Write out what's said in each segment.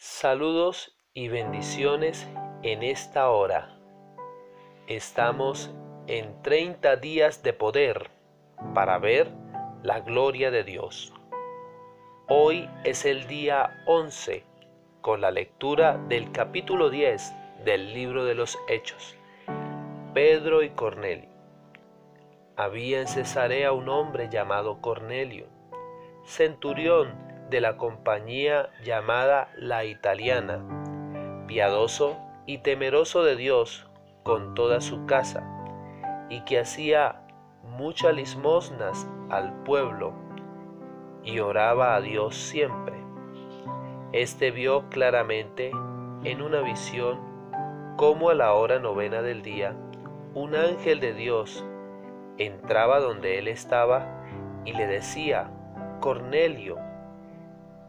Saludos y bendiciones en esta hora. Estamos en 30 días de poder para ver la gloria de Dios. Hoy es el día 11 con la lectura del capítulo 10 del libro de los Hechos. Pedro y Cornelio. Había en Cesarea un hombre llamado Cornelio, centurión de la compañía llamada La Italiana, piadoso y temeroso de Dios con toda su casa, y que hacía muchas limosnas al pueblo y oraba a Dios siempre. Este vio claramente en una visión cómo a la hora 9 del día un ángel de Dios entraba donde él estaba y le decía: Cornelio.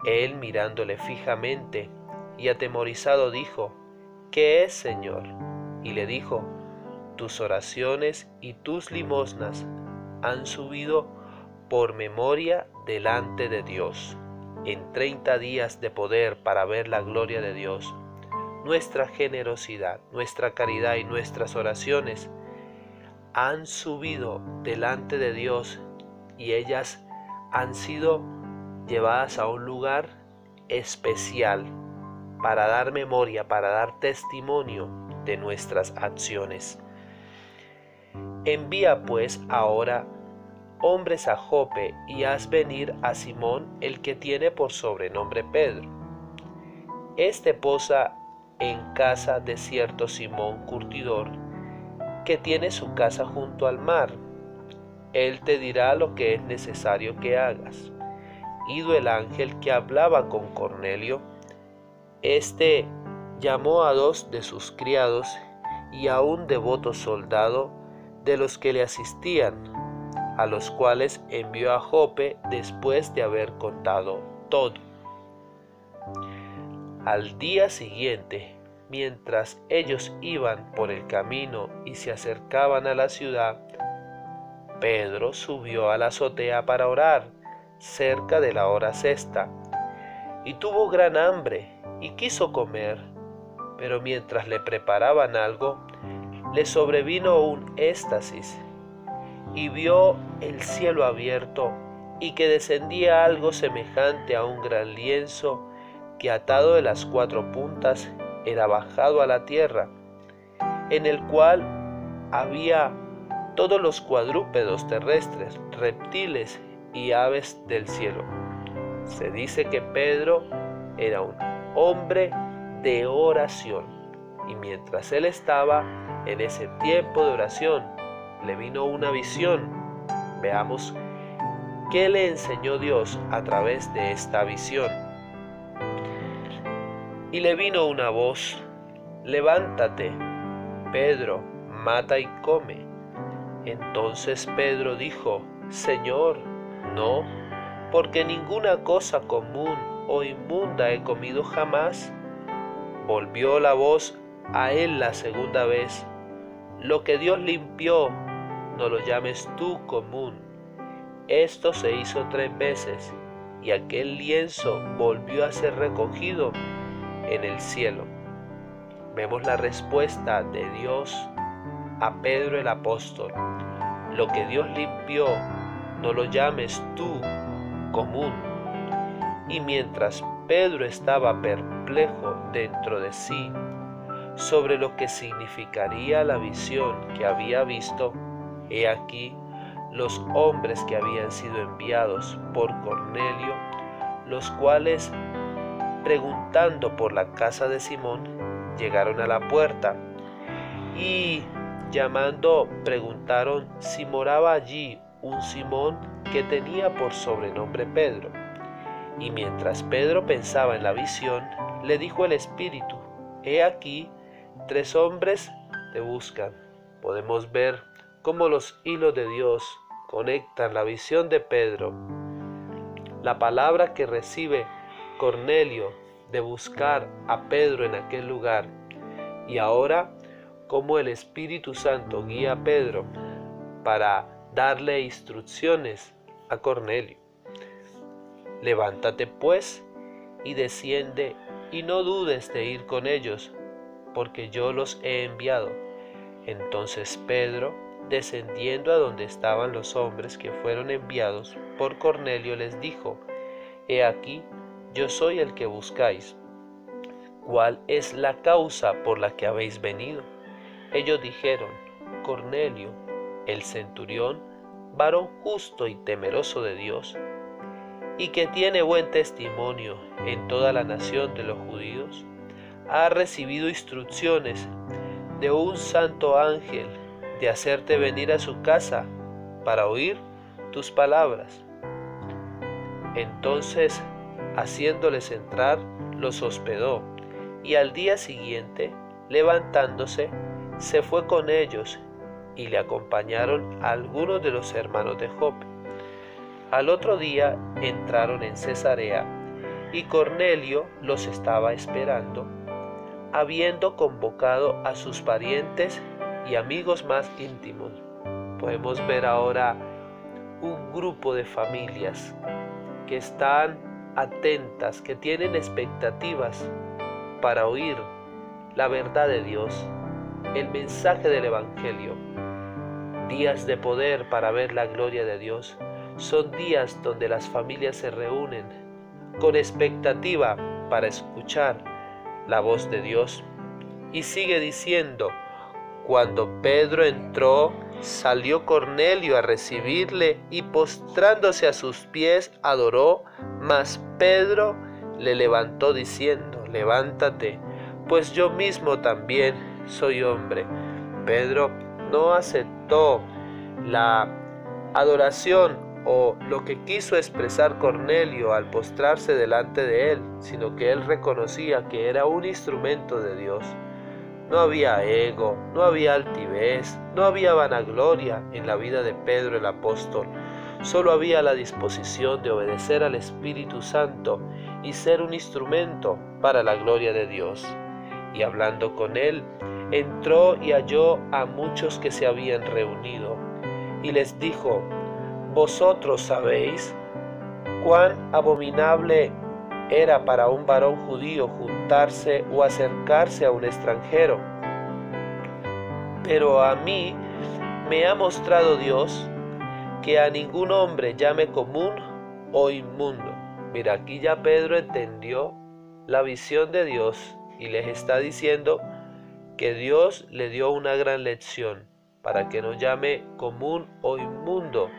Él, mirándole fijamente y atemorizado, dijo: ¿Qué es, Señor? Y le dijo: tus oraciones y tus limosnas han subido por memoria delante de Dios. En 30 días de poder para ver la gloria de Dios, nuestra generosidad, nuestra caridad y nuestras oraciones han subido delante de Dios, y ellas han sido llevadas a un lugar especial para dar memoria, para dar testimonio de nuestras acciones. Envía pues ahora hombres a Jope y haz venir a Simón, el que tiene por sobrenombre Pedro. Este posa en casa de cierto Simón curtidor, que tiene su casa junto al mar. Él te dirá lo que es necesario que hagas. Ido el ángel que hablaba con Cornelio, éste llamó a 2 de sus criados y a un devoto soldado de los que le asistían, a los cuales envió a Jope después de haber contado todo. Al día siguiente, mientras ellos iban por el camino y se acercaban a la ciudad, Pedro subió a la azotea para orar cerca de la hora sexta, y tuvo gran hambre y quiso comer, pero mientras le preparaban algo, le sobrevino un éxtasis, y vio el cielo abierto y que descendía algo semejante a un gran lienzo que, atado de las 4 puntas, era bajado a la tierra, en el cual había todos los cuadrúpedos terrestres, reptiles y aves del cielo. Se dice que Pedro era un hombre de oración, y mientras él estaba en ese tiempo de oración, le vino una visión. Veamos qué le enseñó Dios a través de esta visión. Y le vino una voz: levántate, Pedro, mata y come. Entonces Pedro dijo: Señor, no, porque ninguna cosa común o inmunda he comido jamás. Volvió la voz a él la segunda vez: lo que Dios limpió, no lo llames tú común. Esto se hizo 3 veces, y aquel lienzo volvió a ser recogido en el cielo. Vemos la respuesta de Dios a Pedro el apóstol: lo que Dios limpió, no lo llames tú común. Y mientras Pedro estaba perplejo dentro de sí sobre lo que significaría la visión que había visto, he aquí los hombres que habían sido enviados por Cornelio, los cuales, preguntando por la casa de Simón, llegaron a la puerta y, llamando, preguntaron si moraba allí un Simón que tenía por sobrenombre Pedro. Y mientras Pedro pensaba en la visión, le dijo el Espíritu: he aquí 3 hombres te buscan. Podemos ver cómo los hilos de Dios conectan la visión de Pedro, la palabra que recibe Cornelio de buscar a Pedro en aquel lugar, y ahora cómo el Espíritu Santo guía a Pedro para darle instrucciones a Cornelio. Levántate pues y desciende y no dudes de ir con ellos, porque yo los he enviado. Entonces Pedro, descendiendo a donde estaban los hombres que fueron enviados por Cornelio, les dijo: He aquí, yo soy el que buscáis. ¿Cuál es la causa por la que habéis venido? Ellos dijeron: Cornelio, el centurión, varón justo y temeroso de Dios, y que tiene buen testimonio en toda la nación de los judíos, ha recibido instrucciones de un santo ángel de hacerte venir a su casa para oír tus palabras. Entonces, haciéndoles entrar, los hospedó, y al día siguiente, levantándose, se fue con ellos, y le acompañaron algunos de los hermanos de Jope. Al otro día entraron en Cesarea, y Cornelio los estaba esperando, habiendo convocado a sus parientes y amigos más íntimos. Podemos ver ahora un grupo de familias que están atentas, que tienen expectativas para oír la verdad de Dios, el mensaje del Evangelio. Días de poder para ver la gloria de Dios. Son días donde las familias se reúnen con expectativa para escuchar la voz de Dios. Y sigue diciendo: cuando Pedro entró, salió Cornelio a recibirle y postrándose a sus pies adoró, mas Pedro le levantó diciendo: levántate, pues yo mismo también soy hombre. Pedro no aceptó la adoración o lo que quiso expresar Cornelio al postrarse delante de él, sino que él reconocía que era un instrumento de Dios. No había ego, no había altivez, no había vanagloria en la vida de Pedro el apóstol. Solo había la disposición de obedecer al Espíritu Santo y ser un instrumento para la gloria de Dios. Y hablando con él, entró y halló a muchos que se habían reunido, y les dijo: ¿Vosotros sabéis cuán abominable era para un varón judío juntarse o acercarse a un extranjero? Pero a mí me ha mostrado Dios que a ningún hombre llame común o inmundo. Mira, aquí ya Pedro entendió la visión de Dios y les está diciendo que Dios le dio una gran lección para que no llame común o inmundo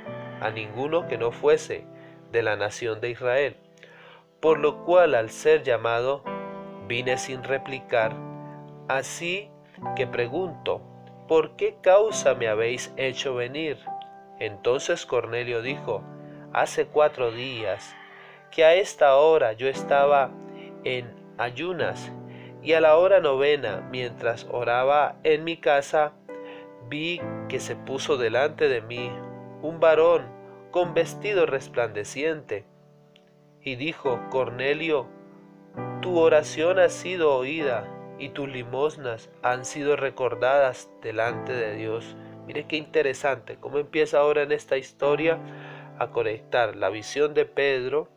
a ninguno que no fuese de la nación de Israel. Por lo cual, al ser llamado, vine sin replicar, así que pregunto: ¿por qué causa me habéis hecho venir? Entonces Cornelio dijo: hace 4 días que a esta hora yo estaba en ayunas, y a la hora 9, mientras oraba en mi casa, vi que se puso delante de mí un varón con vestido resplandeciente, y dijo: Cornelio, tu oración ha sido oída, y tus limosnas han sido recordadas delante de Dios. Mire qué interesante cómo empieza ahora en esta historia a conectar la visión de Pedro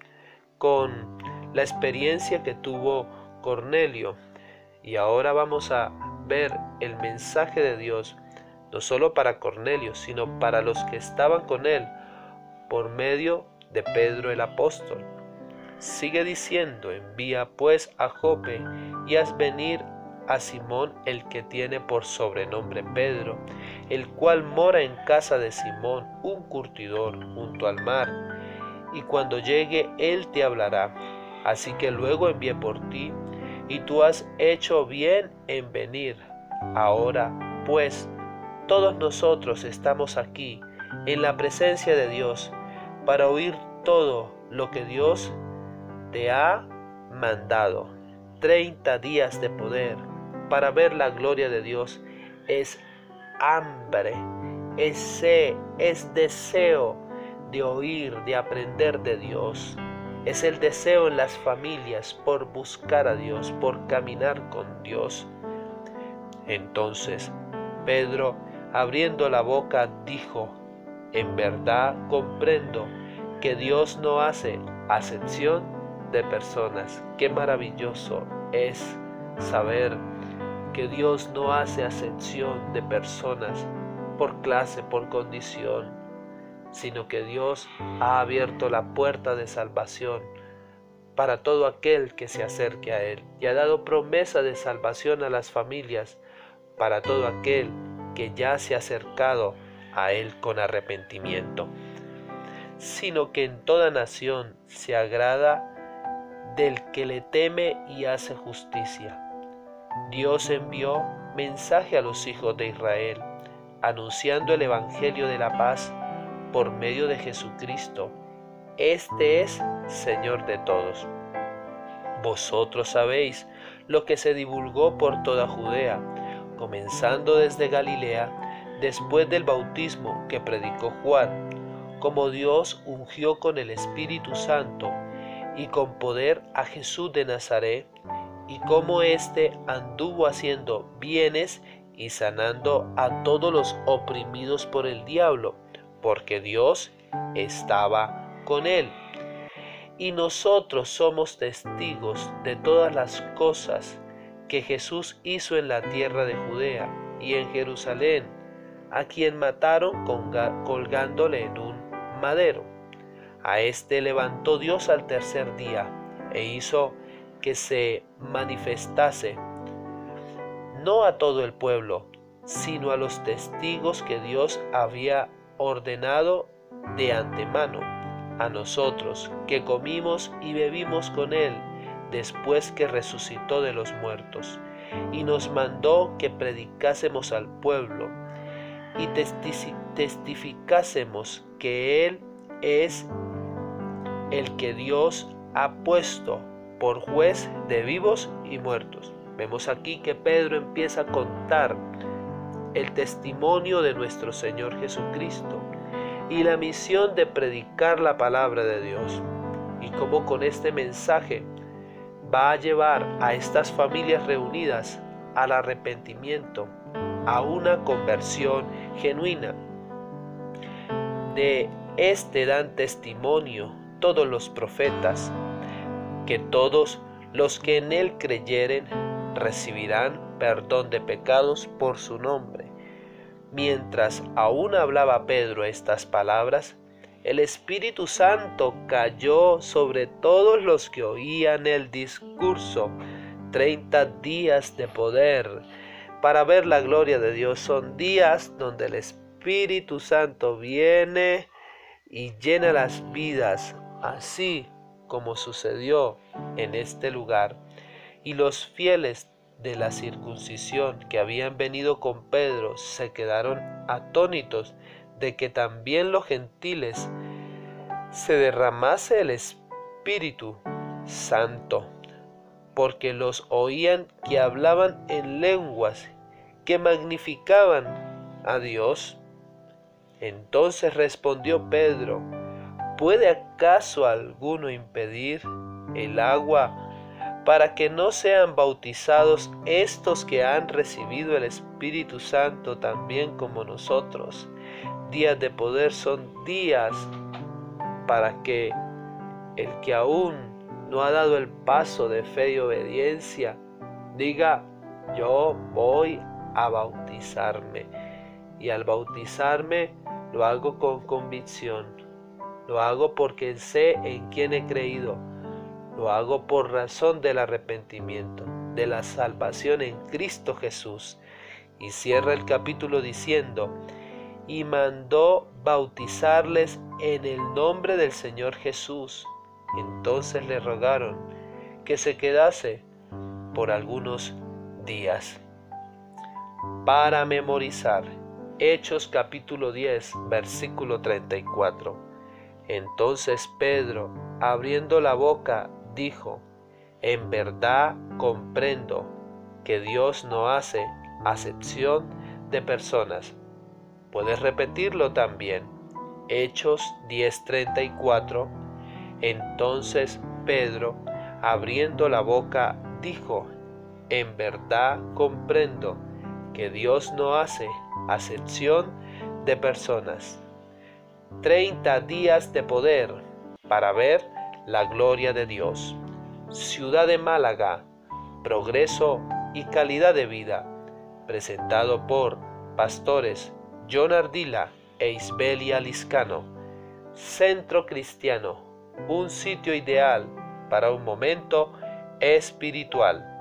con la experiencia que tuvo Cornelio. Y ahora vamos a ver el mensaje de Dios, no solo para Cornelio, sino para los que estaban con él, por medio de Pedro el apóstol. Sigue diciendo: envía pues a Jope y haz venir a Simón, el que tiene por sobrenombre Pedro, el cual mora en casa de Simón, un curtidor, junto al mar, y cuando llegue él te hablará. Así que luego envié por ti, y tú has hecho bien en venir. Ahora pues todos nosotros estamos aquí en la presencia de Dios para oír todo lo que Dios te ha mandado. 30 días de poder para ver la gloria de Dios es hambre, es sed, es deseo de oír, de aprender de Dios. Es el deseo en las familias por buscar a Dios, por caminar con Dios. Entonces Pedro, abriendo la boca, dijo: en verdad comprendo que Dios no hace acepción de personas. Qué maravilloso es saber que Dios no hace acepción de personas por clase, por condición, sino que Dios ha abierto la puerta de salvación para todo aquel que se acerque a Él, y ha dado promesa de salvación a las familias para todo aquel que ya se ha acercado a Él con arrepentimiento, sino que en toda nación se agrada del que le teme y hace justicia. Dios envió mensaje a los hijos de Israel, anunciando el Evangelio de la paz por medio de Jesucristo. Este es Señor de todos. Vosotros sabéis lo que se divulgó por toda Judea, comenzando desde Galilea, después del bautismo que predicó Juan, como Dios ungió con el Espíritu Santo y con poder a Jesús de Nazaret, y cómo éste anduvo haciendo bienes y sanando a todos los oprimidos por el diablo, porque Dios estaba con él. Y nosotros somos testigos de todas las cosas que Jesús hizo en la tierra de Judea y en Jerusalén, a quien mataron colgándole en un madero. A este levantó Dios al tercer día e hizo que se manifestase, no a todo el pueblo, sino a los testigos que Dios había ordenado de antemano, a nosotros que comimos y bebimos con Él después que resucitó de los muertos, y nos mandó que predicásemos al pueblo y testificásemos que Él es el que Dios ha puesto por juez de vivos y muertos. Vemos aquí que Pedro empieza a contar el testimonio de nuestro Señor Jesucristo y la misión de predicar la palabra de Dios, y cómo con este mensaje va a llevar a estas familias reunidas al arrepentimiento, a una conversión genuina. De este dan testimonio todos los profetas, que todos los que en él creyeren recibirán perdón de pecados por su nombre. Mientras aún hablaba Pedro estas palabras, el Espíritu Santo cayó sobre todos los que oían el discurso. 30 días de poder para ver la gloria de Dios. Son días donde el Espíritu Santo viene y llena las vidas, así como sucedió en este lugar. Y los fieles de la circuncisión que habían venido con Pedro se quedaron atónitos de que también los gentiles se derramase el Espíritu Santo, porque los oían que hablaban en lenguas, que magnificaban a Dios. Entonces respondió Pedro: ¿puede acaso alguno impedir el agua para que no sean bautizados estos que han recibido el Espíritu Santo también como nosotros? Días de poder son días para que el que aún no ha dado el paso de fe y obediencia diga: yo voy a bautizarme, y al bautizarme lo hago con convicción, lo hago porque sé en quién he creído, lo hago por razón del arrepentimiento, de la salvación en Cristo Jesús. Y cierra el capítulo diciendo: y mandó bautizarles en el nombre del Señor Jesús. Entonces le rogaron que se quedase por algunos días. Para memorizar, Hechos capítulo 10, versículo 34. Entonces Pedro, abriendo la boca, dijo: en verdad comprendo que Dios no hace acepción de personas. Puedes repetirlo también. Hechos 10:34. Entonces Pedro, abriendo la boca, dijo: en verdad comprendo que Dios no hace acepción de personas. 30 días de poder para ver la gloria de Dios. Ciudad de Málaga, progreso y calidad de vida, presentado por pastores John Ardila e Isbelia Liscano. Centro Cristiano, un sitio ideal para un momento espiritual.